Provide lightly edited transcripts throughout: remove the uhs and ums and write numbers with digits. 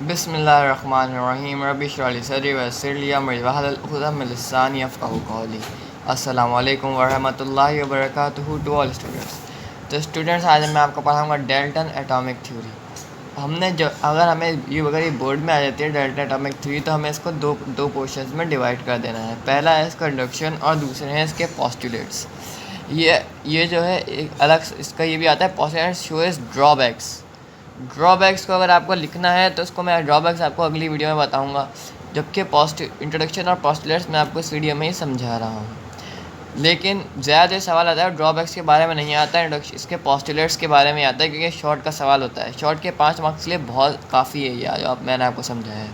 बिस्मिल्लाहिर्रहमानिर्रहीम रब्बि इश्रह ली सदरी वयस्सिर ली अमरी वहलुल उक़दतम मिन लिसानी यफ़क़हू क़ौली। अस्सलामु अलैकुम वरहमतुल्लाहि वबरकातुहू टू ऑल स्टूडेंट्स। तो स्टूडेंट्स, आज मैं आपको पढ़ाऊँगा डेल्टन एटॉमिक थ्योरी। हमने जो अगर ये बोर्ड में आ जाती है डेल्टन एटॉमिक थ्योरी, तो हमें इसको दो पोर्शंस में डिवाइड कर देना है। पहला है इसका इंट्रोडक्शन और दूसरे हैं इसके पोस्टुलेट्स। ये जो है एक अलग इसका ये भी आता है पोस्टुलेट्स शोज ड्रॉबैक्स को अगर आपको लिखना है तो उसको मैं ड्रॉबैक्स आपको अगली वीडियो में बताऊंगा, जबकि इंट्रोडक्शन और पोस्टुलेट्स मैं आपको इस वीडियो में ही समझा रहा हूँ। लेकिन ज़्यादा सवाल आता है ड्रॉबैक्स के बारे में नहीं आता है, इसके पोस्टुलेट्स के बारे में आता है, क्योंकि शॉर्ट का सवाल होता है। शॉर्ट के 5 मार्क्स के लिए बहुत काफ़ी है यह जो मैंने आपको समझाया है।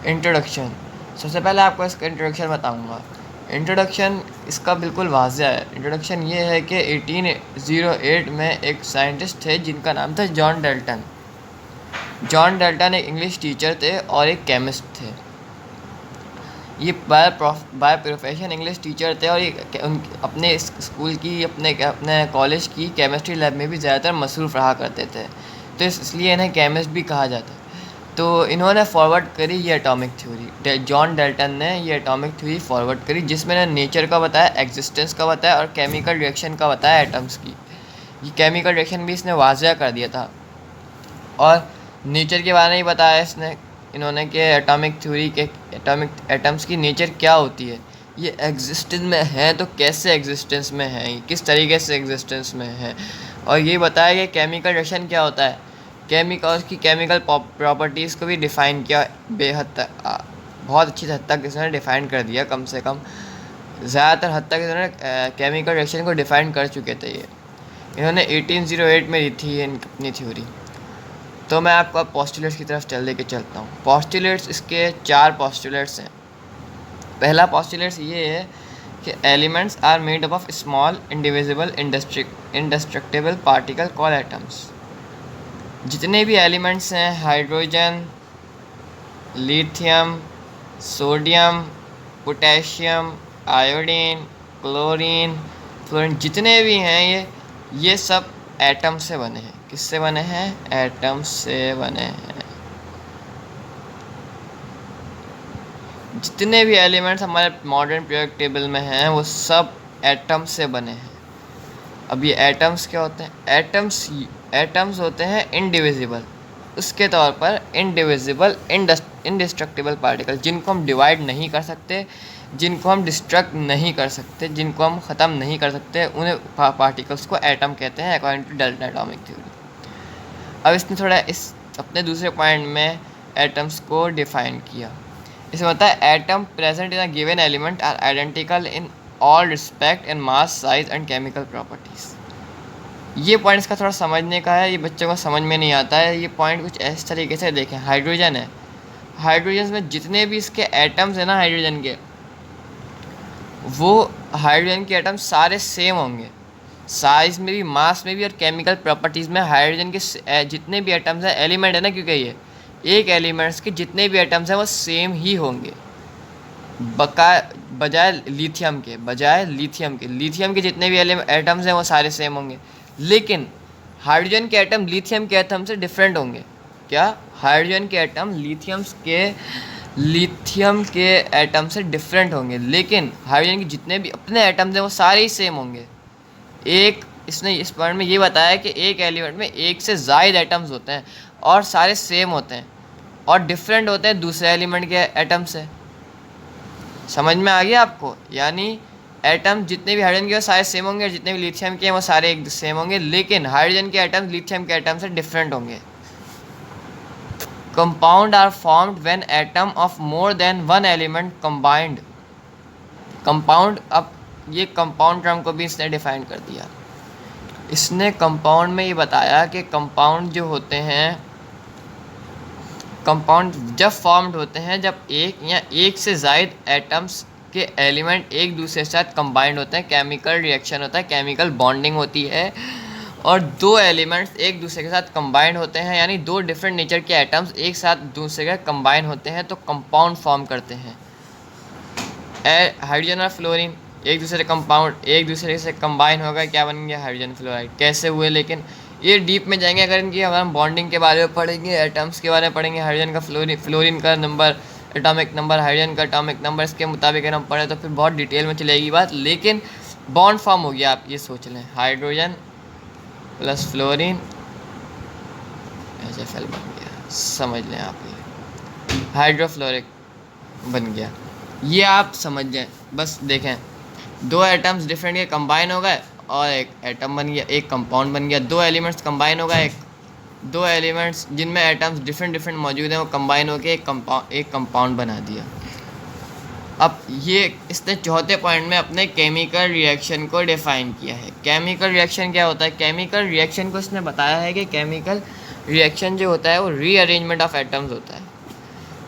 इंट्रोडक्शन, सबसे पहले आपको इसका इंट्रोडक्शन बताऊँगा। इंट्रोडक्शन इसका बिल्कुल वाज़ेह है। इंट्रोडक्शन ये है कि 1808 में एक साइंटिस्ट थे जिनका नाम था जॉन डेल्टन। जॉन डेल्टन एक इंग्लिश टीचर थे और एक केमिस्ट थे। ये बाय प्रोफेशन इंग्लिश टीचर थे और ये अपने स्कूल की अपने कॉलेज की केमिस्ट्री लैब में भी ज़्यादातर मसरूफ़ रहा करते थे, तो इसलिए इन्हें केमिस्ट भी कहा जाता है। तो इन्होंने फॉरवर्ड करी ये एटॉमिक थ्योरी, जॉन डेल्टन ने ये एटॉमिक थ्योरी फॉरवर्ड करी, जिसमें ने नेचर का बताया, एग्जिस्टेंस का बताया और केमिकल रिएक्शन का बताया एटम्स की। ये केमिकल रिएक्शन भी इसने वाज़ेह कर दिया था और नेचर के बारे में ही बताया इन्होंने कि एटॉमिक थ्योरी के एटम्स की नेचर क्या होती है, ये एग्जिस्टेंस में है तो कैसे एग्जिस्टेंस में है, किस तरीके से एग्जिस्टेंस में है, और ये बताया कि केमिकल रिएक्शन क्या होता है। उसकी केमिकल प्रॉपर्टीज़ को भी डिफ़ाइन किया, बहुत अच्छी हद तक इसने डिफ़ाइन कर दिया। कम से कम ज़्यादातर हद तक इन्होंने केमिकल रिएक्शन को डिफ़ाइन कर चुके थे। ये इन्होंने 1808 में दी थी अपनी थ्योरी। तो मैं आपको अब पोस्टुलेट्स की तरफ लेके चलता हूँ। पोस्टुलेट्स, इसके 4 पोस्टुलेट्स हैं। पहला पोस्टुलेट्स ये है कि elements are made up of small indivisible indestructible particle called atoms. जितने भी एलिमेंट्स हैं, hydrogen, lithium, sodium, potassium, iodine, chlorine, fluorine, जितने भी हैं ये सब एटम से बने हैं। किससे बने हैं? एटम से बने हैं। जितने भी एलिमेंट्स हमारे मॉडर्न पीरियोडिक टेबल में हैं वो सब एटम से बने हैं। अब ये एटम्स क्या होते हैं? एटम्स होते हैं इनडिविजिबल, उसके तौर पर इनडिविजिबल इंडिस्ट्रक्टिबल पार्टिकल, जिनको हम डिवाइड नहीं कर सकते, जिनको हम डिस्ट्रक्ट नहीं कर सकते, जिनको हम ख़त्म नहीं कर सकते, उन्हें पार्टिकल्स को एटम कहते हैं according to Dalton atomic theory. अब इसने थोड़ा इस अपने दूसरे पॉइंट में एटम्स को डिफाइन किया। इसमें होता है atom present in a given element are identical in all respect in mass, size and chemical properties. ये पॉइंट इसका थोड़ा समझने का है, ये बच्चों को समझ में नहीं आता है। ये पॉइंट कुछ इस तरीके से देखें। हाइड्रोजन है, हाइड्रोजन में जितने भी इसके एटम्स हैं ना हाइड्रोजन के, वो हाइड्रोजन के एटम्स सारे सेम होंगे, साइज में भी, मास में भी और केमिकल प्रॉपर्टीज़ में। हाइड्रोजन के जितने भी एटम्स हैं, एलिमेंट है ना, क्योंकि ये एक एलिमेंट्स के जितने भी एटम्स हैं वो सेम ही होंगे, बजाय लिथियम के जितने भी एटम्स हैं वो सारे सेम होंगे। लेकिन हाइड्रोजन के एटम लिथियम के एटम से डिफरेंट होंगे। क्या? हाइड्रोजन के एटम लिथियम के एटम से डिफरेंट होंगे, लेकिन हाइड्रोजन के जितने भी अपने एटम्स हैं वो सारे ही सेम होंगे। इसने इस पॉइंट में ये बताया कि एक एलिमेंट में एक से ज़ायद एटम्स होते हैं और सारे सेम होते हैं और डिफरेंट होते हैं दूसरे एलिमेंट के एटम से। समझ में आ गया आपको? यानी एटम जितने भी हाइड्रोजन के वो सारे सेम होंगे और जितने भी लिथियम के हैं वो सारे एक सेम होंगे, लेकिन हाइड्रोजन के एटम लिथियम के एटम से डिफरेंट होंगे। Compound are formed when atom of more than one element combined. Compound, अब ये कंपाउंड टर्म को भी इसने डिफाइन कर दिया। इसने कंपाउंड में ये बताया कि कंपाउंड जो होते हैं, कंपाउंड जब फॉर्म्ड होते हैं जब एक या एक से ज़ायद एटम्स के एलिमेंट एक दूसरे के साथ कंबाइंड होते हैं, केमिकल रिएक्शन होता है, केमिकल बॉन्डिंग होती है, और दो एलिमेंट्स एक दूसरे के साथ कंबाइंड होते हैं, यानी दो डिफरेंट नेचर के एटम्स एक साथ दूसरे के कंबाइन होते हैं तो कंपाउंड फॉर्म करते हैं। हाइड्रोजन और फ्लोरीन एक दूसरे से कंबाइन हो गए, क्या बन गया? Hydrogen fluoride. कैसे हुए? लेकिन ये डीप में जाएंगे अगर इनकी हम बॉन्डिंग के बारे में पढ़ेंगे, एटम्स के बारे में पढ़ेंगे, हाइड्रोजन का फ्लोरीन का नंबर, एटॉमिक नंबर, हाइड्रोजन का एटॉमिक नंबर, इसके मुताबिक अगर हम पढ़े तो फिर बहुत डिटेल में चलेगी बात। लेकिन बॉन्ड फॉर्म हो गया, आप ये सोच लें, हाइड्रोजन प्लस फ्लोरीन HFl बन गया, समझ लें आप, ये हाइड्रोफ्लोरिक बन गया, ये आप समझ जाएं। बस देखें, दो एटम्स डिफरेंट के कंबाइन हो गए और एक एटम बन गया, एक कंपाउंड बन गया। दो एलिमेंट्स कंबाइन हो गए, दो एलिमेंट्स जिनमें एटम्स डिफरेंट मौजूद हैं वो कंबाइन होकर एक कंपाउंड बना दिया। अब ये इसने चौथे पॉइंट में अपने केमिकल रिएक्शन को डिफाइन किया है। केमिकल रिएक्शन क्या होता है? केमिकल रिएक्शन को इसने बताया है कि केमिकल रिएक्शन जो होता है वो रीअरेंजमेंट ऑफ एटम्स होता है,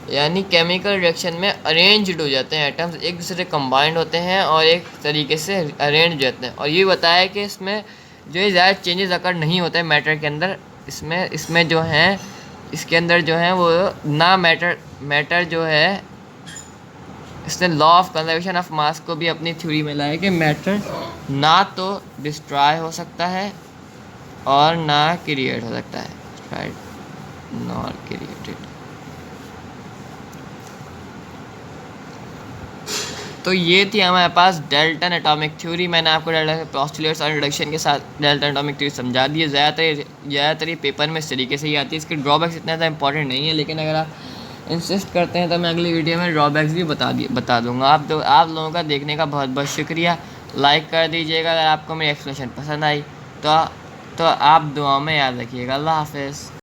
यानी केमिकल रिएक्शन में अरेंज्ड हो जाते हैं एटम्स, एक दूसरे से कंबाइंड होते हैं और एक तरीके से अरेंज हो जाते हैं। और ये बताया कि इसमें जो है ज़्यादा चेंजेस अकर नहीं होते हैं मैटर के अंदर, इसमें जो हैं इसके अंदर जो है वो ना मैटर जो है, इसने law of conservation of mass को भी अपनी थ्योरी में लाया कि मैटर ना तो डिस्ट्रॉय हो सकता है और ना क्रिएट हो सकता है, राइट, नॉट क्रिएटेड। तो ये थी हमारे पास डेल्टन एटॉमिक थ्योरी। मैंने आपको डेल्टन पोस्टुलेट्स और इंट्रोडक्शन के साथ डेल्टन एटॉमिक थ्योरी समझा दी है। ज़्यादातर ये पेपर में इस तरीके से ही आती है। इसके ड्रॉबैक्स इतना ज़्यादा इंपॉर्टेंट नहीं है, लेकिन अगर आप इंसिस्ट करते हैं तो मैं अगली वीडियो में ड्रॉबैक्स भी बता दूंगा। आप लोगों का देखने का बहुत बहुत शुक्रिया। लाइक कर दीजिएगा अगर आपको मेरी एक्सप्लेनेशन पसंद आई तो आप दुआ में याद रखिएगा। अल्लाह हाफ़िज़।